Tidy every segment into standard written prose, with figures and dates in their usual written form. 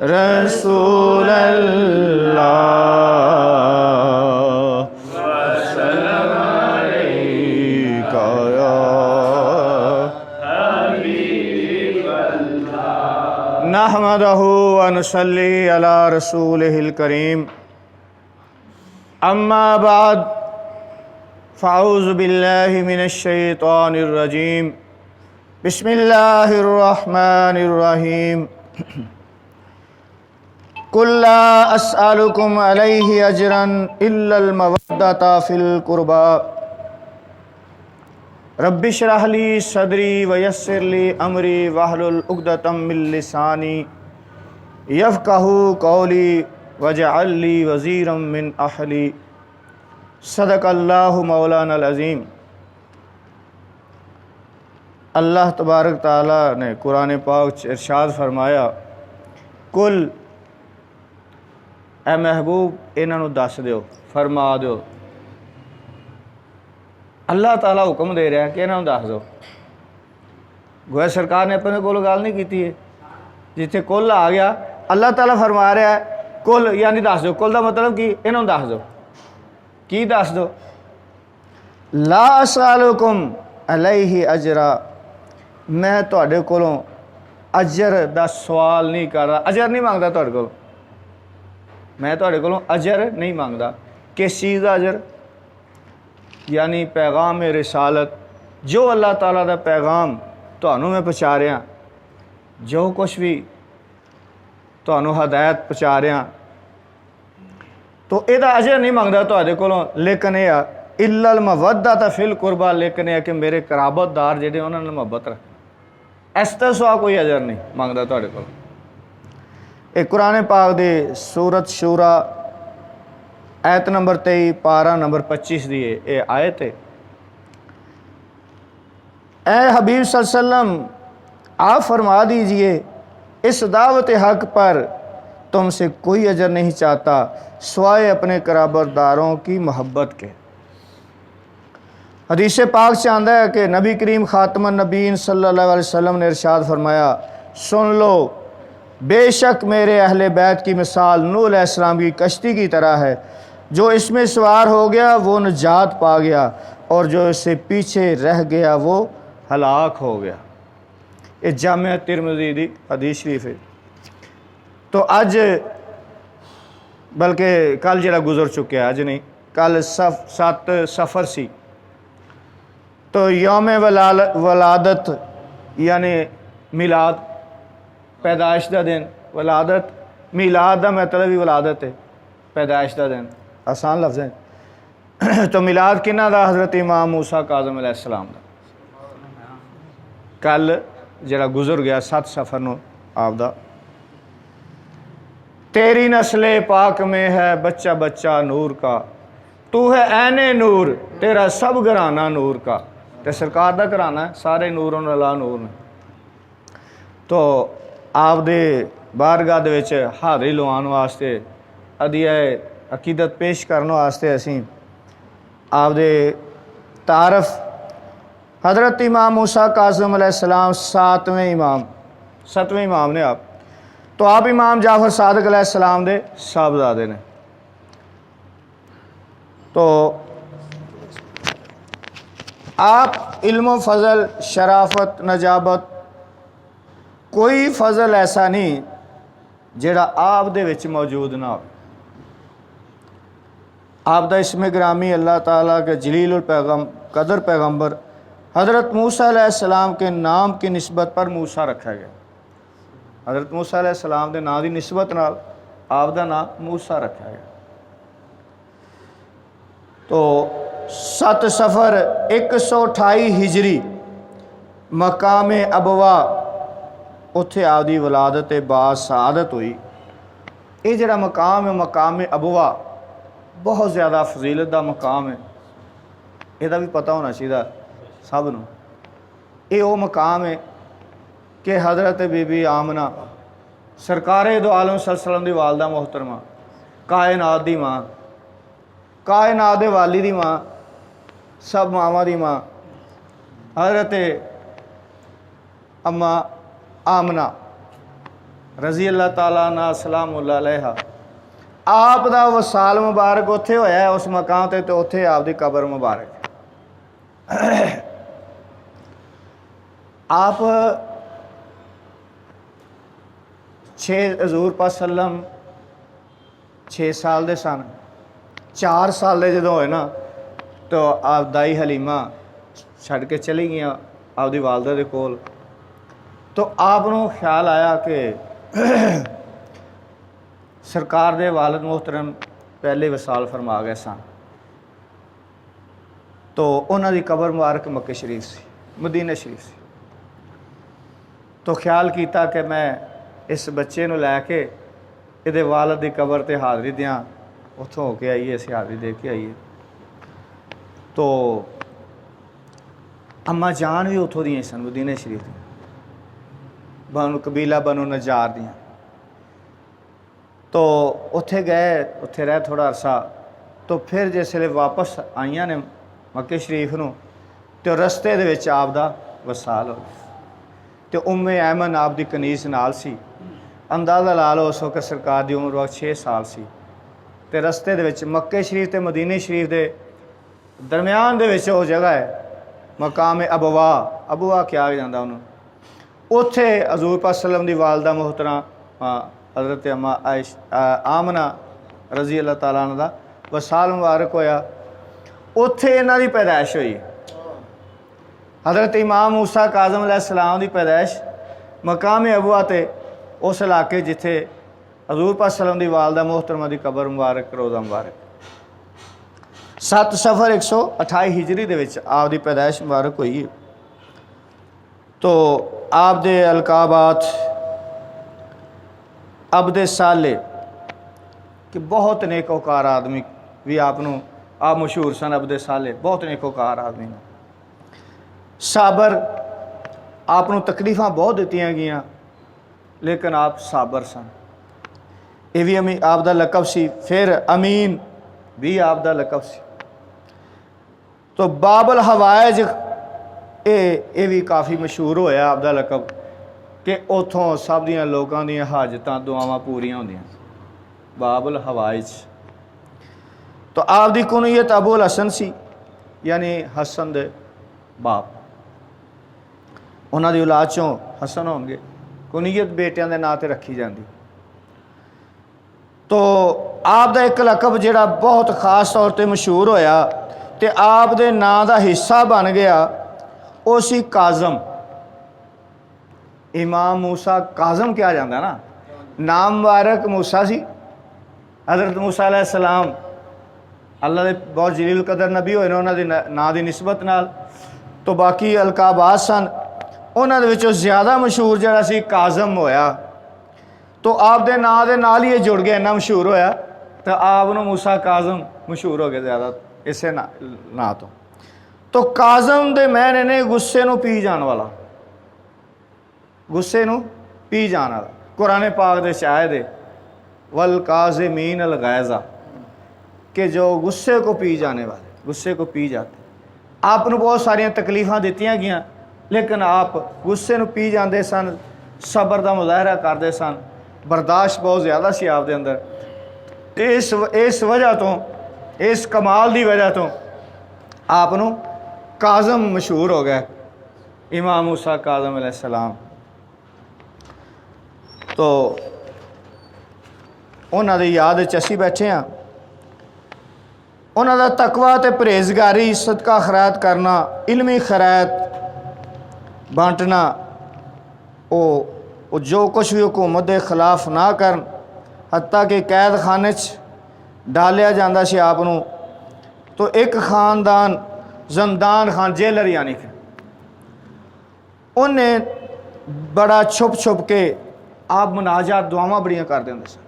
रसूल अल्लाह वसल्लम अलैका या हबीब अल्लाह। नहमदहु व नुसल्ली अला रसूलिहिल करीम। अम्मा बाद फ़अऊज़ु बिल्लाहि मिनश शैतानिर रजीम। बिस्मिल्लाहिर रहमानिर रहीम। कुल ला अस्अलुकुम अलैहि अजरन इल्लल मवद्दता फिल कुर्बा। रब्बि इश्रह ली सदरी व यस्सिर ली अमरी वहलुल उक़दतम मिन लिसानी यफ़क़हू क़ौली वजअल ली वज़ीरम मिन अहली। सदक़ल्लाहु मौलानल अज़ीम। अल्लाह तबारक ताला ने कुरान पाक इरशाद फरमाया, कुल ए महबूब इन्हां नूं दस दिओ, फरमा दिओ। अल्लाह ताला हुक्म दे रहा है कि इन्हां नूं दस दो। गोया सरकार ने अपने कोल गल नहीं की है, जिथे कुल आ गया अल्लाह ताला फरमा रहा है कुल यानी दस दो। कुल का मतलब कि इन्हों दस दो। की दस दो? ला अस्अलुकुम अलैहि अजरा, मैं तुहाडे कोलों अजर दा सवाल नहीं कर रहा, अजर नहीं मांगदा तुहाडे कोलों। मैं तुहाडे कोलों अजर नहीं मांगदा। किस चीज़ का अजर? यानी पैगाम रिसालत, जो अल्लाह ताला दा पैगाम तुहानूं मैं पहुँचा रहा, जो कुछ भी तुहानूं हदायत पहुँचा रहा, तो यदा अजर नहीं मंगदा तुहाडे कोलों। लेकिन यह इल्लल मवद्दत फिल कुर्बा, लेकिन यह कि मेरे कराबतदार जिहड़े उन्हां नाल मुहब्बत रख, इस तो सिवा कोई अजर नहीं मंगदा तुहाडे कोलों। ये कुरान पाक दे सूरत शूरा आयत नंबर 23 पारा नंबर 25 दी ये आयत है। ए हबीब सल्लल्लाहु अलैहि वसल्लम, आप फरमा दीजिए इस दावत हक पर तुमसे कोई अजर नहीं चाहता सिवाय अपने कराबतदारों की मोहब्बत के। हदीस पाक से आंदा है कि नबी करीम खातमुन नबीन सल्लल्लाहु अलैहि वसल्लम ने इरशाद फरमाया, सुन लो, बेशक मेरे अहले बैत की मिसाल नूह अलैहिस्सलाम की कश्ती की तरह है। जो इसमें सवार हो गया वो निजात पा गया, और जो इससे पीछे रह गया वो हलाक हो गया। ये जामिया तिरमिज़ी दी हदीस शरीफ है। तो अज बल्कि कल जरा गुजर चुके, अज नहीं, कल 7 सफ़र सी। तो यौम वलादत यानी मिलाद, पैदाइश का दिन। वलादत मिलाद का मतलब ही वलादत है, पैदाइश का दिन, आसान लफ्ज़ है। तो मिलाद किन्ना दा? हज़रत इमाम मूसा काज़िम अलैहिस्सलाम दा। कल जरा गुजर गया 7 सफ़र नूं आपदा। तेरी नस्ले पाक में है बच्चा बच्चा नूर का, तू है ऐने नूर, तेरा सब घराना नूर का। तो सरकार दा घराना है, सारे नूरों अला नूर ने। तो आप दे बारगाह दे विच हाज़री लवाउण वास्ते, अदिया अकीदत पेश करने वास्ते असीं आप दे तारफ़ हज़रत इमाम मूसा काज़िम अलैहिस्सलाम 7वें इमाम ने आप। तो आप इमाम जाफ़र सादिक अलैहिस्सलाम दे साहबजादे ने। तो आप इल्म फ़ज़ल शराफत नजाबत कोई फ़ज़ल ऐसा नहीं जिहड़ा आप दे विच मौजूद ना हो। आप दा इसमें ग्रामी अल्लाह ताला के जलीलुल पैगम कदर पैगम्बर हज़रत मूसा अलैहिस्सलाम के नाम की निस्बत पर मूसा रखा गया। हज़रत मूसा अलैहिस्सलाम के नाम की निस्बत नाल आप दा नाम मूसा रखा गया। तो 7 सफ़र 128 हिजरी मकाम अबवा, उत्थे आपदी वलादत बाद शहादत हुई। ये जिहड़ा मकाम है मकाम अबवा, बहुत ज़्यादा फजीलत का मकाम है। यदा भी पता होना चाहिए सब नूं। ये वो मकाम है कि हज़रत बीबी आमना सरकारे दो आलम सल्लल्लाहु अलैहि वसल्लम दी वालदा मोहतरमा, कायनात दी माँ, कायनात दे वाली दी माँ, सब मावां दी माँ, हज़रत अम्मा आमना रजी अल्लाह ताला अन्हा सलामुल्लाह अलैहा, आप दा वसाल मुबारक उत्थे होया है उस मकाम ते उत्थे आप दी कबर मुबारक। आप 6 हजूर पाक सल्लम 6 साल दे सन, 4 साल दे जदों होए ना तो आप दाई हलीमा छड़ के चली गई आपदी वालदा दे कोल। तो आपनों ख्याल आया कि सरकार दे वालिद मोहतरम पहले वसाल फरमा गए सन, तो उन्हां दी कबर मुबारक मक्के शरीफ सी, मदीने शरीफ सी। तो ख्याल किया कि मैं इस बच्चे नूं लैके इहदे वालिद दी कबर ते हाज़री दियां, उत्थों हो के आइए, असीं हाज़री दे के आइए। तो अम्मा जान भी उत्थों दियां सन, मदीने शरीफ दी, बनु कबीला बनु नजार दियां। तो उत्थे गए, उत्थे रह थोड़ा अरसा। तो फिर जिसले वापस आईयां ने मक्के शरीफ नूं, तो रस्ते दे विच आप दा वसाल हो गया। तो उम्मे ऐमन आप दी कनीज़ नाल सी। अंदाज़ा ला लो उस वक्त सरकार दी उम्र वक्त 6 साल सी। ते रस्ते दे विच मक्के शरीफ ते मदीने शरीफ दे दरम्यान दे विच वो जगह है मकाम अबवा, अबवा क्या जाता उन्होंने, उत्थे हजूर पाक सल्लम दी वालदा मोहतरमा हज़रत अम्मा आमना रजी अल्लाह ताला अन्हा दा वसाल मुबारक होया। उत्थे इन्हां दी पैदाइश हुई। हज़रत इमाम मूसा काज़म अलैहिस्सलाम दी पैदाइश मकाम अबवा ते उस इलाके जिथे हजूर पाक सल्लम दी वालदा मोहतरमा दी कबर मुबारक, रोज़ा मुबारक। 7 सफ़र 128 हिजरी दे विच आप दी पैदाइश मुबारक हुई है। तो आप दे अलकाबात अब्दे साले कि बहुत नेकोकार आदमी भी आपनों आप मशहूर सन। अब्दे साले बहुत नेकोकार आदमी ने। साबर, आपनों तकलीफ़ां बहुत दित्तियां गईयां लेकिन आप साबर सन। ये भी अमी आप दा लकब सी। फिर अमीन भी आप दा लकब सी। तो बाबल हवाइज ये भी काफ़ी मशहूर होया आप दा लकब कि उतों सब दियां लोगों दियां हाजतां दुआवां पूरियां होंदियां। बाबुल हवाइज। तो आप दी कुनीयत अबुल हसन सी, यानी हसन दे बाप। उन्हां दी औलाद चों हसन होंगे। कुनीयत बेटियां दे नां ते रखी जाती। तो आप दा एक लकब जिहड़ा बहुत खास तौर पर मशहूर होया ते आप दे नां दा हिस्सा बन गया, वो सी काज़म। इमाम मूसा काज़म क्या जाता ना, नाम मुबारक मूसा सी। हज़रत मूसा अलैहिस्सलाम अल्लाह दे बहुत जलील कदर नबी होए ने उन्हां दे नां दी निस्बत नाल। तो बाकी अलकाबात सन, उन्हां दे विचों ज़्यादा मशहूर जिहड़ा सी काज़म होया। तो आप दे नां दे नाल ही जुड़ गया, इन्ना मशहूर होया। तो आप नूं मूसा काज़म मशहूर हो गया ज़्यादा इसे नां तो। तो काज़म दे मैने ने गुस्से नूं पी जाने वाला, गुस्से नूं पी जाने वाला। कुरान पाक दे शायद है वल काज़िमीन अल गैज़ा, कि जो गुस्से को पी जाने वाले, गुस्से को पी जाते। आप नूं बहुत सारियां तकलीफ़ां दित्तियां गईयां लेकिन आप गुस्से नूं पी जाते सन, सबर का मुजाहरा करते सन, बर्दाश्त बहुत ज़्यादा सी आप दे अंदर। इस वजह तो, इस कमाल की वजह तो आप नूं काज़म मशहूर हो गया, इमाम मूसा काज़म अलैहिस्सलाम। तो उन्हां दी याद च असीं बैठे हाँ। उन्हां दा तकवा ते परहेज़गारी, सदका खैरात करना, इल्मी खैरात बांटना, वो जो कुछ भी हुकूमत के खिलाफ ना करन, हत्ता कि कैद खाने डालिया जाता सी आप नूं। तो एक खानदान जंदान खान जेलर यानी कि उन्हें बड़ा छुप छुप के आप मुनाजात दुआवां बड़ियां कर देंदे सन।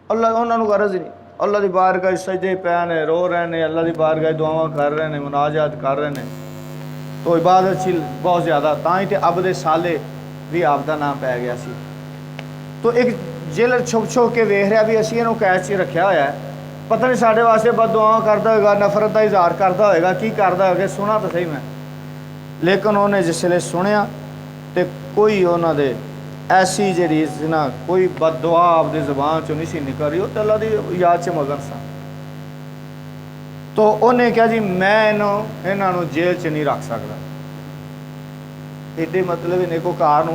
अल्लाह उन्होंने गरज ही नहीं, अल्लाह की बारगाह सजदे पे ने, रो रहे हैं, अल्लाह की बारगाह दुआवां कर रहे हैं, मुनाजात कर रहे हैं। तो इबादत सी बहुत ज़्यादा, तां ही तो अब्दे साले भी आप दा नाम पै गया सी। तो एक जेलर छुप छुप के वेख रहा भी असीं इहनूं कैद च रखा होया है, पता नहीं साढ़े वास्ते बददुआवां करता होगा, नफरत का इजहार करता होगा, की करता होगा, सुना तो सही मैं। लेकिन उन्हें जिसले सुनिया तो कोई उन्होंने ऐसी जी ना कोई बददुआ आपकी ज़बान चो नहीं सी निकल रही, वो तो अल्लाह की याद च मगन सा। तो उन्हें कहा जी मैं इन्हों जेल च नहीं रख सकता, एडे मतलब इन्हें को कार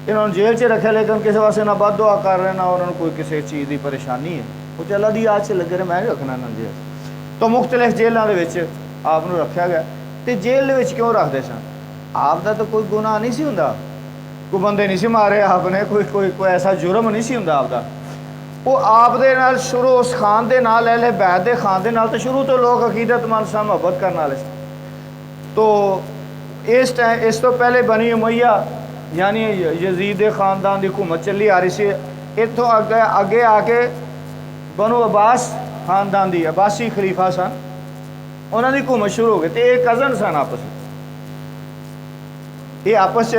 इन्होंने जेल च रखे, लेकिन किसी वास्ते ना बददुआ कर रहे ना उन्होंने कोई किसी चीज़ की परेशानी है, वो तो अल्लाह की याद च लगे रहे, मैं नहीं रखना इन्होंने जेल। तो मुख्तलिफ जेलों के आप रखा गया। तो जेल क्यों रखते सन? आपका तो कोई गुनाह नहीं सी हुंदा, कोई बंदे नहीं सी मारे आपने, कोई कोई कोई ऐसा जुर्म नहीं सी हुंदा आपका। वो आप दे नाल शुरू उस खान के नाल अहले बैत के खान के नाल तो शुरू तो लोग अकीदतमंद सन, मुहब्बत करने वाले सन। तो इस टाइम इस तो पहले बनी उमैया यानी यजीद खानदान की हुकूमत चली आ रही सी। इतों अगे अगे आके बनो अब्बास खानदान की अब्बासी खलीफा सन, उन्होंने हुकूमत शुरू हो गई। तो ये कज़न सन आपस, ये आपस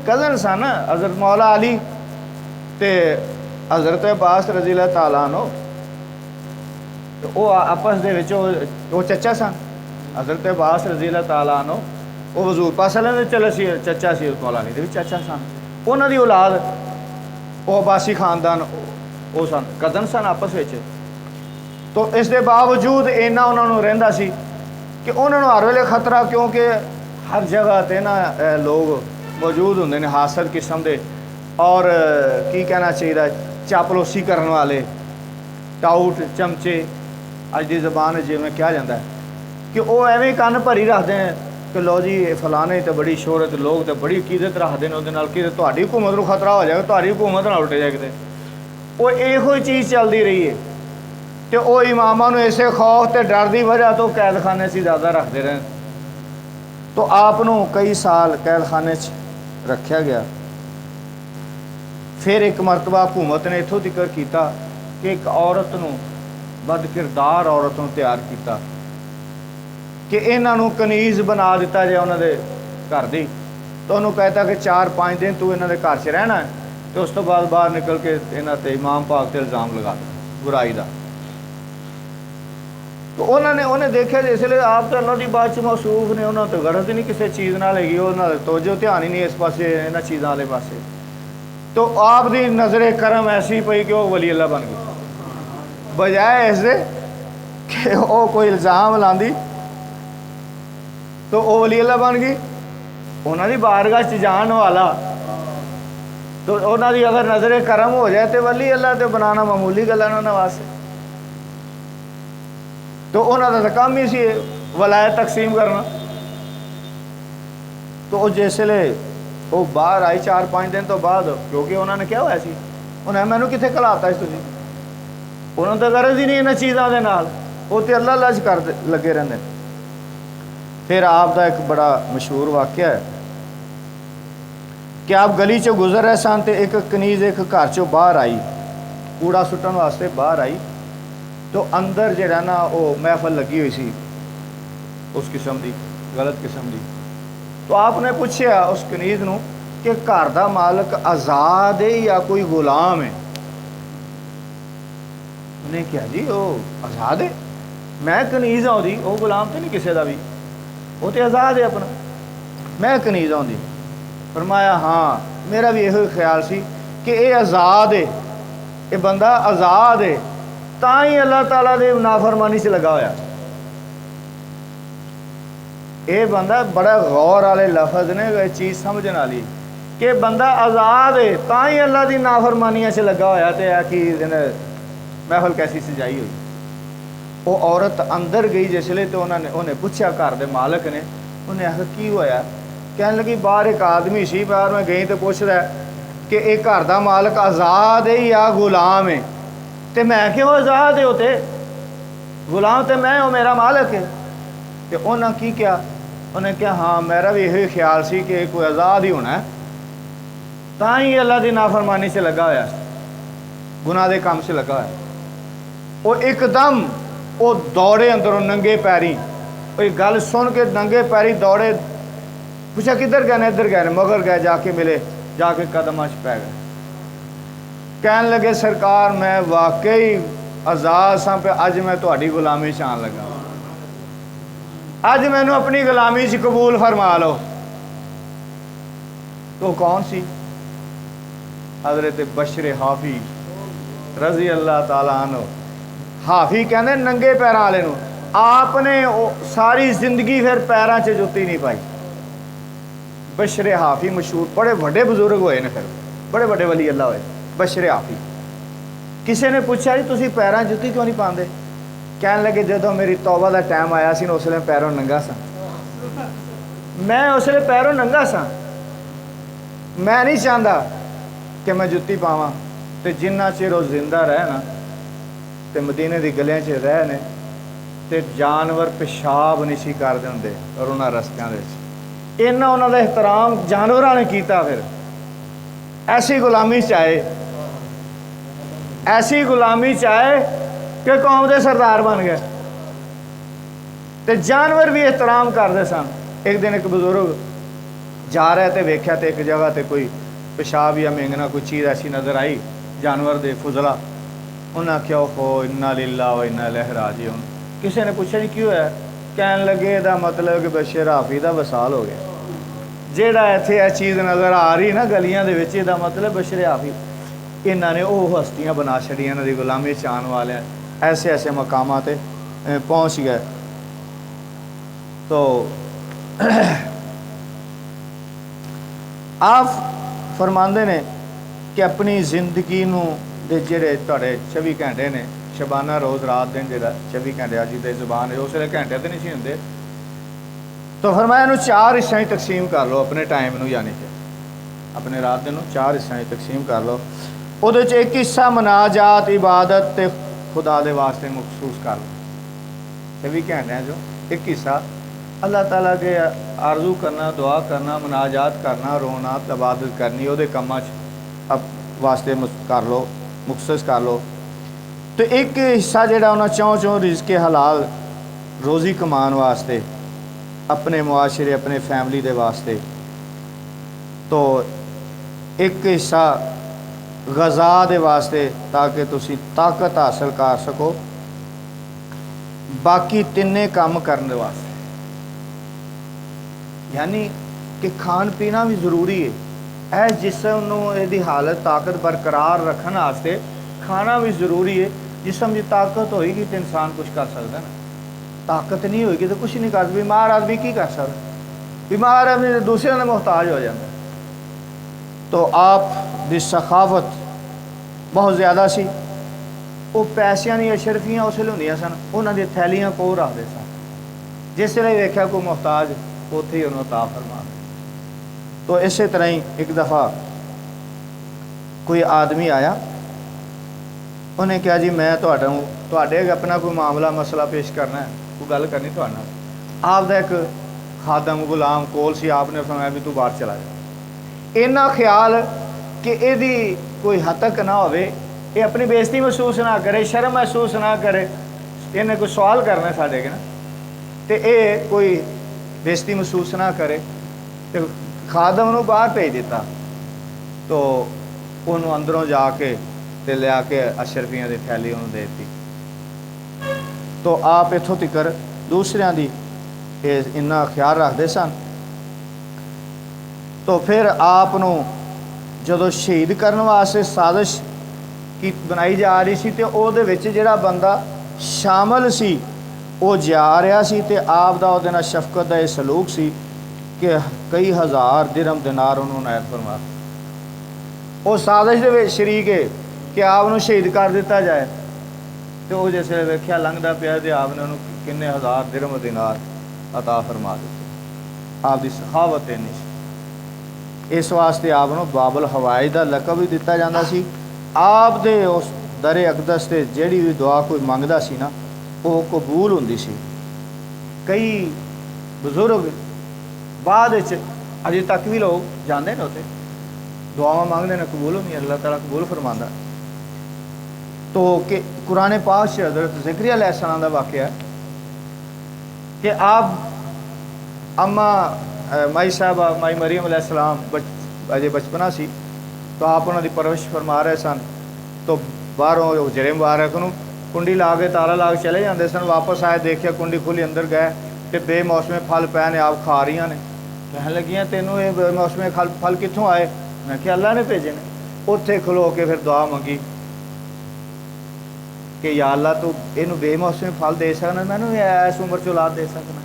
कज़न सन हज़रत मौला अली ते हज़रत अब्बास रज़ी अल्लाह तआला अन्हु। तो वो आपस दे विच वो चचा सन, हज़रत अब्बास रज़ी अल्लाह तआला अन्हु वो हज़ूर पाक सल्लल्लाहु अलैहि वसल्लम दे चचा सी, मौला अली दे भी चचा सन। उन्हां दी औलाद वो अब्बासी खानदान वो सन, कज़न सन आपस विच। तो इस दे बावजूद इन्ना उन्होंने रहिंदा सी कि उन्होंने हर वेले खतरा, क्योंकि हर जगह ते ना लोग मौजूद होंदे ने हासद किस्म के, और की कहना चाहिए चापलूसी करने वाले, टाउट चमचे अज की जबान जिवें कहा जाता है कि वो एवं कन्न भरी रखते हैं कि लो जी फलाने तो बड़ी शोहरत, लोग तो बड़ी अकीदत रखते हैं उहदे कि तुहाडी हुकूमत को खतरा हो जाएगा, तुहाडी हुकूमत ना उल्टे जाए किते। वो इहो ही चीज़ चलती रही है। तो वो इमामां नूं इसे खौफ ते डर की वजह तो कैदखाने से ज़्यादा रखते रहे। तो आपनों कई साल कैदखाने रखा गया। फिर एक मरतबा हुकूमत ने इत्थों तक किया कि एक औरत नूं, बद किरदार औरत नूं तैयार किया कि इन्हों कनीज़ बना दिता जाए उन्होंने घर की। तो उन्होंने कहता कि 4-5 दिन तू इन्होंने घर च रहना है, तो उस तो बाद बाहर निकल के इन्हों ते इमाम पाक ते इल्ज़ाम लगा दो बुराई का। तो उन्होंने उन्हें देखा जिसलिए आप तो अल्लाह की बात च मौसूफ ने, उन्होंने तो गरज ही नहीं किसी चीज़ नाल हैगी, उन्होंने तवज्जो ध्यान ही नहीं इस पासे इन्होंने चीज़ों वाले पासे। तो आपकी नज़रे करम ऐसी पई कि वह वली अल्लाह बन गई, बजाय इससे कि वह कोई इल्ज़ाम लाती तो वह वली अल्लाह बन गई। उन्होंने बारगाह च जान वाला तो उन्होंने अगर नज़रे करम हो जाए तो वली अल्लाह तो बनाना मामूली गल है उन्होंने वास्ते। तो उन्होंने तो काम ही सी वलायत तकसीम करना। तो जिसले वो बाहर आई 4-5 दिन तो बाद, क्योंकि उन्होंने क्या होया सी, उन्हें मैनू कित्थे घलाता सी तुसीं, उन्होंने तो गरज ही नहीं इन्हां चीज़ों के नाल, वो तो अल्लाह लज कर लगे रहंदे। फिर आपका एक बड़ा मशहूर वाक़या है कि आप गली चो गुजर रहे सन तो एक कनीज़ एक घर चो बाहर आई, कूड़ा सुट्टन वास्ते बाहर आई। तो अंदर जो ना वो महफल लगी हुई सी उस किस्म की, गलत किस्म की। तो आपने पूछा उस कनीज़ नूं कि घर का मालक आज़ाद है या कोई गुलाम है? उन्हें क्या जी वो आज़ाद है, मैं कनीज़ आउंदी, वो गुलाम तो नहीं किसी का भी, वो तो आज़ाद है अपना, मैं कनीज़ आउंदी। फरमाया हाँ मेरा भी यही ख्याल सी कि ये आज़ाद है, ये बंदा आज़ाद है, तां ही अल्लाह ताला दे नाफरमानी से लगा होया। ये बंदा बड़ा गौर वाले लफज ने, चीज़ समझने वाली कि बंदा आज़ाद है तां ही अल्लाह की नाफरमानियां से लगा होया। तो कि महफल कैसी सजाई हुई। वो औरत अंदर गई जिसले तो उन्हें पूछा घर के मालक ने, उन्हें आखिर की होया, कहने लगी बाहर एक आदमी सी, बाहर मैं गई तो पूछ रहा कि एक घर का मालक आज़ाद है या गुलाम है? तो मैं क्यों आज़ाद है, होते गुलाम तो मैं हो, मेरा मालक है। तो उन्हें की क्या, उन्हें क्या हाँ मेरा भी यही ख्याल सी कि कोई आज़ाद ही होना है, तां ही अल्लाह की नाफरमानी से लगा होया, गुनाह के काम से लगा होया। वो एकदम वो दौड़े अंदरों नंगे पैरी, वो गल सुन के नंगे पैरी दौड़े, पूछा किधर गए, इधर गए, मगर गए, जाके मिले, जाके कदम च पै गए। कहने लगे सरकार मैं वाकई आज़ाद सा पे, अज मैं तुहाडी गुलामी च आन लगा, अज मैनू अपनी गुलामी च कबूल फरमा लो। तो कौन सी? हज़रत बशर हाफी रजी अल्लाह ताला अन्हु। हाफी कहते नंगे पैरों वाले नूं, आपने सारी जिंदगी फिर पैरों च जुत्ती नहीं पाई। बशर हाफी मशहूर, बड़े बड़े बुजुर्ग होए ने, फिर बड़े बड़े वली अल्लाह होए। बशर हाफी किसी ने पूछा जी तुसीं पैरों जुत्ती क्यों नहीं पाते? कहन लगे जो मेरी तौबा का टाइम आया सी उस वेले पैरों नंगा सा, मैं उस वेले पैरों नंगा सा, मैं नहीं चाहता कि मैं जुत्ती पावां। तो जिन्ना चिर वो जिंदा रहना तो मदीने की गलियां च रहने तो जानवर पेशाब नहीं सी करदे हुंदे और उन्हां रस्तियां दे विच इन्ना उन्हां दा एहतराम जानवरां ने कीता। फिर ऐसी गुलामी चाहे, ऐसी गुलामी चाहे कि कौम के सरदार बन गए। तो जानवर भी एहतराम करते सन। एक दिन एक बजुर्ग जा रहा तो वेख्या तो एक जगह तो कोई पेशाब या मेंगना कोई चीज़ ऐसी नज़र आई जानवर दे फुजला। उन्हें आख्या हो इन्ना लिल्लाह व इन्ना इलैहि राजिऊन। किसी ने पूछा नहीं क्यों है? कहन लगे ਇਹਦਾ मतलब कि बशर हाफी का वसाल हो गया। ਜਿਹੜਾ ਇੱਥੇ ਇਹ चीज़ नज़र आ रही ना गलियां ਦੇ ਵਿੱਚ, ਇਹਦਾ मतलब बशर हाफी। इन्हों ने वो हस्तियां बना छड़ियां, इन्हों की गुलामी चाहन वाले ऐसे ऐसे मकामां ते पहुँच गए। तो आप फरमाते ने कि अपनी जिंदगी दे जेड़े तुहाडे 24 घंटे ने, शबाना रोज़ रात दिन जो 24 घंटे अज की जुबान है, उस वे घंटे तो नहीं सी होंदे। तो फरमाया इनू 4 हिस्सों तकसीम कर लो अपने टाइम नू, यानी कि अपने रात दिन 4 हिस्सों तकसीम कर लो। उहदे च एक हिस्सा मनाजात इबादत ते खुदा दे वास्ते मखसूस कर लो। 24 घंटे जो एक हिस्सा अल्लाह ताला के आरजू करना, दुआ करना, मनाजात करना, रोना, इबादत करनी, उहदे कम्मां च अब वास्ते कर लो, मुखसस कर लो। तो एक हिस्सा जिहड़ा उन्हां चौं रिज़्क़े हलाल रोज़ी कमान वास्ते, अपने मुआशरे अपने फैमिली दे वास्ते। तो एक हिस्सा गज़ा दे वास्ते ताकि तुसी ताकत हासिल कर सको। बाकी तिन्ने काम करने वास्ते, यानी कि खान पीना भी जरूरी है। यह जिसम की हालत ताकत बरकरार रखने वास्ते खाना भी जरूरी है। जिसम की ताकत होएगी तो इंसान कुछ कर सकता ना, ताकत नहीं होएगी तो कुछ नहीं कर। बीमार आदमी की कर सकता? बीमार आदमी दूसरे का मुहताज हो जाता। तो आप दी सखावत बहुत ज़्यादा सी। वो पैसों दी अशरफियाँ उस वेले होंदियां सन, उन्होंने थैलियां को रखते सन। जिस वे वेख्या कोई मुहताज उत्थे ही उन्होंने ता फरमा। तो इस तरह ही एक दफ़ा कोई आदमी आया, उन्हें कहा जी मैं तुहाडे अपना कोई मामला मसला पेश करना है, कोई गल करनी तुहाडे नाल। आपदा एक खादम गुलाम कोल सी, आपने फरमाया भी तू बाहर चला जा। इन्ना ख्याल कि यदी कोई हतक ना होवे, ये अपनी बेइज्जती महसूस ना करे, शर्म महसूस ना करे। इन्हें कोई सवाल करना साढ़े के ना, तो ये कोई बेइज्जती महसूस ना करे। तो खादम नूं बाहर भेज दिता। तो उन्होंने अंदरों जाके ते लिया के अशरफियां की थैली उन्होंने दे दी। तो आप इत्थों तिकर दूसरियां दी इन्ना ख्याल रखते सन। तो फिर आपनों जदों शहीद करने वास्ते साजिश की बनाई जा रही सी, तो उहदे विच जिहड़ा बंदा शामिल सी वो जा रहा सी, ते आप दा उहदे नाल शफकत दा सलूक सी कि कई हज़ार दिरहम दिनार उन्होंने नायत फरमा। वो साजिश दे विच शरीक है कि आपनों शहीद कर दिता जाए। तो वो जिस वेख्या लंघदा पिया तो आपने उन्होंने किन्ने हज़ार दिरहम दिनार अता फरमा दिते। आपकी सखावत इन्नी सी। इस वास्ते आपनों बाबुल हवाइज का लकब भी दिता जाता सी। आप दे उस दरे अकदस से जिहड़ी भी दुआ कोई मंगदा सी ना, वो कबूल हुंदी सी। कई बजुर्ग बाद अजे तक भी लोग जाते हैं उत्थे दुआवां मंगते हैं, कबूल होंदियां, अल्लाह ताला कबूल फरमांदा। तो कि कुरान पाक से हज़रत ज़करिया अलैहिस्सलाम का वाक़या है कि आप अम्मा माई साहबा माई मरियम अलैहिस्सलाम अजे बचपना सी, तो आप उन्होंने परवरिश फरमा रहे सन। तो बाहरों उजरे मुबारक नूं कुंडी ला के ताला ला के चले जाते सन। वापस आए देखिया कुंडी खुली, अंदर गए तो बेमौसमे फल पै ने आप खा रही ने। कहन लगियां तेनों ये बेमौसमे फल कित्थों आए? मैं क्या अल्लाह ने भेजे ने। उत्थे खलो के फिर दुआ मंगी कि या अल्लाह तू इनू बेमौसमी फल दे सकना, मैनू इस उम्र च औलाद दे सकना।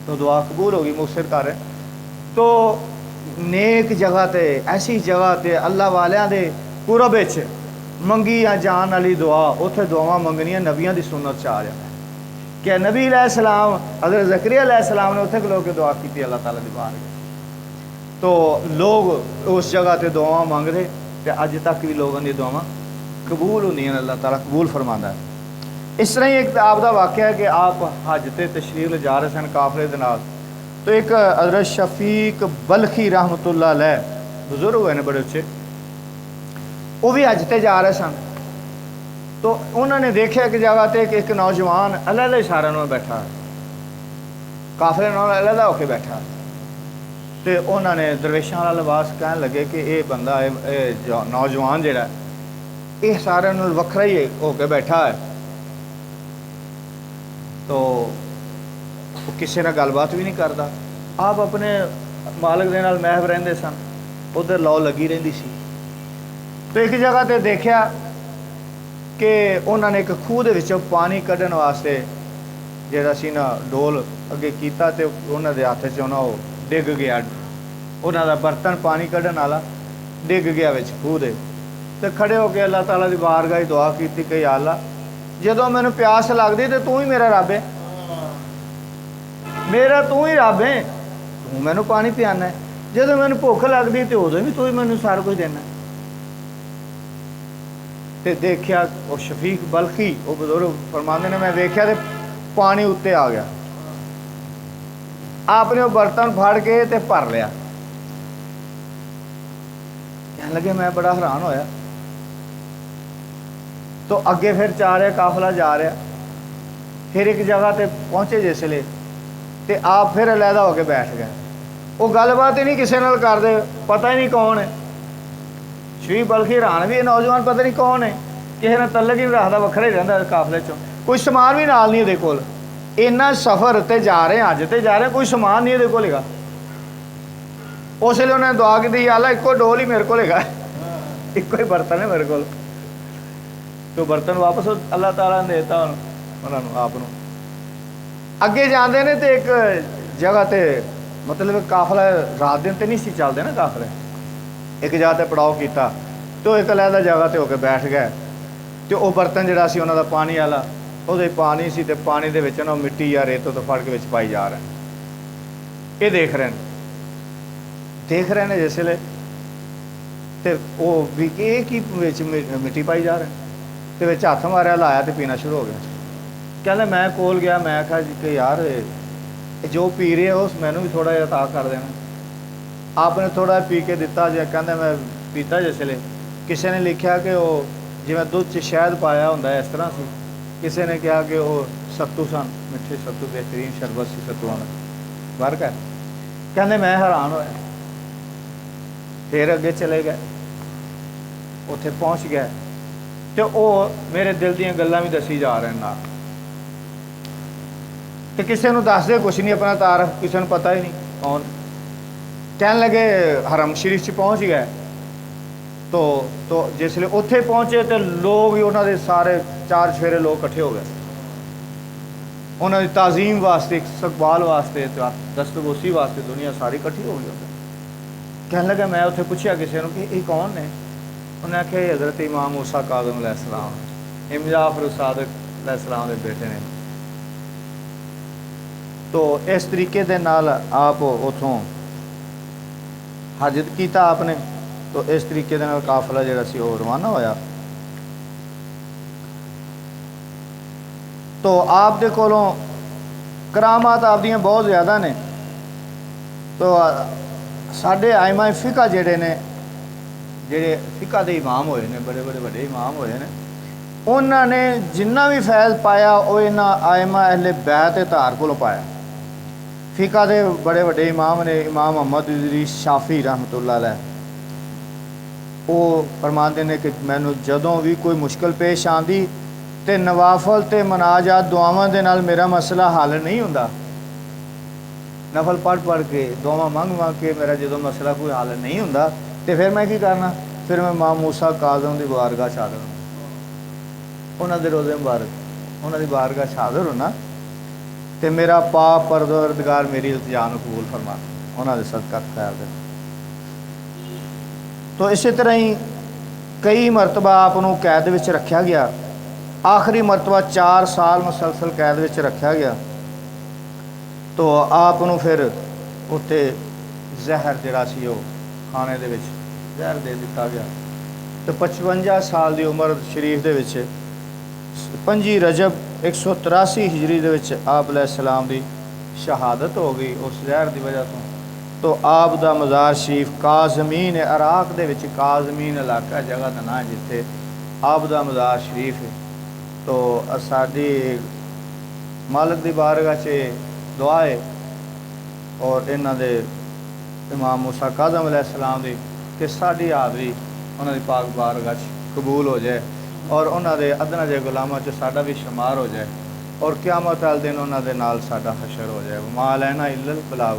तो दुआ कबूल हो गई, मुक्सिर कर। तो नेक जगह ते, ऐसी जगह ते अल्लाह वालियां दे कुरब विच मंगी या जान वाली दुआ, उत्थे दुआवां मंगनियां नबियां दी सुन्नत च आ जाता है कि नबी अलैहिस्सलाम हज़रत ज़करिया अलैहिस्सलाम ने उत्थे खलो के दुआ की अल्लाह ताला दी बारगाह। तो लोग उस जगह ते दुआवां मंगदे ते अज तक भी लोगों दी दुआवां कबूल होंदियां, अल्लाह ताला कबूल फरमांदा है। इस तरह ही एक आप दा वाक़या है कि आप हज ते तशरीफ ले जा रहे सन काफले दे नाल, तो एक हज़रत शफीक बल्खी रहमतुल्लाह अलैह बुजुर्ग हुए ने बड़े उच्चे, वो भी हज ते जा रहे सन। तो उन्होंने देखा एक जगह ते एक नौजवान अलग इशारा में बैठा, काफले नाल अलग होके बैठा, तो उन्होंने दरवेशों वाला लिबास कह लगे कि ये बंदा नौजवान जिहड़ा ये सारे नाल वखरा ही होके बैठा है। तो किसी ने गलबात भी नहीं करता, आप अपने मालिक दे नाल महब रहिंदे सन, उधर लौ लगी रहिंदी सी। तो एक जगह ते देखा कि उन्होंने एक खूह दे विचों पानी कढ़न वास्ते जिहड़ा सी ना डोल अगे कीता, ते उन्हां दे हत्थ च वो डिग गया, उन्हां दा बर्तन पानी कढ़न वाला डिग गया विच खूह दे। ते खड़े होके अल्लाह ताला दी बारगाह दुआ की कि या अल्लाह जदों मैनूं प्यास लगदी ते तू ही मेरा रब है, मेरा तू ही रब है, तू मैनूं पानी पियाना है, जदों मैनूं भुख लगदी ते उदों भी तू ही मैनूं सारा कुछ देना। ते देखिया वो शफीक बल्कि वो बुजुर्ग फरमाते ने मैं देखा तो पानी उत्ते आ गया, आपने वो बर्तन फड़ के ते भर लिया। कहने लगे मैं बड़ा हैरान होया। तो अगे फिर जा रहा काफला जा रहा, फिर एक जगह ते पहुंचे जिसले ते आप फिर अलहदा होके बैठ गए। वो गलबात ही नहीं किसी नाल करदे, पता ही नहीं कौन है। शफीक बल्कि हैरान भी नौजवान पता नहीं कौन है, किसी ने तलक ही नहीं रखता, वखरा ही रहिंदा काफले चों, कोई समान भी नाल नहीं उहदे कोल। इन्ना सफ़र ते जा रहे अज ते जा रहे, कोई समान नहीं उहदे कोल हैगा। उस वेले उन्हें दुआ की अल्लाह इक्को डोल ही मेरे को हैगा, इक्को ही बर्तन है मेरे को। तो बर्तन वापस अल्लाह ताला ने देता उन्होंने आप अगे जाते ने। तो एक जगह ते मतलब काफला रात दिन तो नहीं सी चलते ना काफले, एक जगह ते पड़ाव किया, तो एक अलहदा जगह ते होके बैठ गए। तो वह बर्तन जिहड़ा सी उन्हां दा पानी वाला, उहदे पानी सी ते पानी दे विच ना मिट्टी या रेत तो फड़ के विच पाई जा रहा है। ये देख रहे हैं जिसले, तो वो भी कि मिट्टी पाई जा रहा है, तो विच हथ मारिया लाया तो पीना शुरू हो गया। कहते मैं कोल गया, मैं आखा जी कि यार जो पी रहे हो मैनू भी थोड़ा जिहा ता कर देना। आपने थोड़ा पी के दिता, जो कहते मैं पीता जिसले, किसी ने लिखा कि वो जिवें दुध च शहद पाया होंदा इस तरह से, किसी ने कहा कि वो सत्तू सन, मिठे सत्तू बेहतरीन शरबत सी सत्तुआं दा फर्क है। कहते मैं हैरान होया, फिर अगे चले गए, उत्थे पहुँच गए, तो वो मेरे दिल दीयां गल्लां भी दसी जा रहे हैं ना। तो किसी को दसदे कुछ नहीं, अपना तारफ किसी को पता ही नहीं कौन। कहने लगे हरम शरीफ च पहुँच गए। तो जिसले उत्थे पहुँचे तो लोग ही उन्होंने सारे चार चफेरे लोग इकट्ठे हो गए, उन्होंने ताजीम वास्ते, इस्तकबाल वास्ते, दस्तबोसी वास्ते दुनिया सारी इकट्ठी हो गई। कहने लगा मैं उत्थे पूछा किसी को कि ये कौन ने, उन्हें आख्या हज़रत इमाम मूसा काज़िम अलैहिस्सलाम, इमाम जाफर सादिक अलैहिस्सलाम के बेटे ने। तो इस तरीके दे नाल आप उतों हज किया आपने। तो इस तरीके दे नाल काफला जिहड़ा सी वो रवाना होया। तो आप दे कोलों करामात आप दियां बहुत ज़्यादा ने। तो साढ़े आइमा फिका जिहड़े ने, जिहड़े फिका दे इमाम होए ने, बड़े बड़े बड़े इमाम होए ने, उन्होंने जिन्ना भी फैज़ पाया वो इन्हां आइमा अहले बैत धार कोलों पाया। फिका दे बड़े बड़े इमाम ने, इमाम मोहम्मद इदरीस शाफी रहमतुल्लाह अलैह, वो फरमाते हैं कि मैनू जदों भी कोई मुश्किल पेश आती तो नवाफल ते मनाजात दुआवां दे नाल मेरा मसला हल नहीं हुंदा। नफल पढ़ पढ़ के दुआवां मंग मंग के मेरा जो मसला कोई हल नहीं हुंदा, तो फिर मैं की करना, फिर मैं इमाम मूसा काज़म की बारगाह च हाज़र होना, उन्होंने रोज़े मुबारक उन्होंने बारगाह च हाज़र होना, तो मेरा पाक परवरदिगार मेरी इल्तिजा नूं कबूल फरमा, उन्होंने सदका खैर देना। तो इस तरह ही कई मरतबा आपनूं कैद विच रखा गया, आखिरी मरतबा 4 साल मुसलसल कैद विच रखा गया। तो आपनूं फिर उत्ते जहर जिहड़ा सी ओह खाने दे विच जहर दे दिता गया। तो 55 साल की उम्र शरीफ दे विच 5 रजब 183 हिजरी दे विच आप अलैहिस्सलाम दी शहादत हो गई उस जहर की वजह तो आप दा मज़ार शरीफ काज़मीन इराक दे विच काज़मीन इलाका जगह का नाम है जिथे आप दा मज़ार शरीफ है। तो साडी मालिक दी बारगाह च दुआ है और इन्हां दे इमाम मूसा काज़म अलैहिस्सलाम दी कि साडी हाज़री उन्हां दी पाक बारगाह च कबूल हो जाए और उन्हां दे अदना जे गुलामां च साडा भी शुमार हो जाए और क़यामत वाले दिन उन्हां दे नाल साडा हशर हो जाए। मा लैना इल्लल बलाग।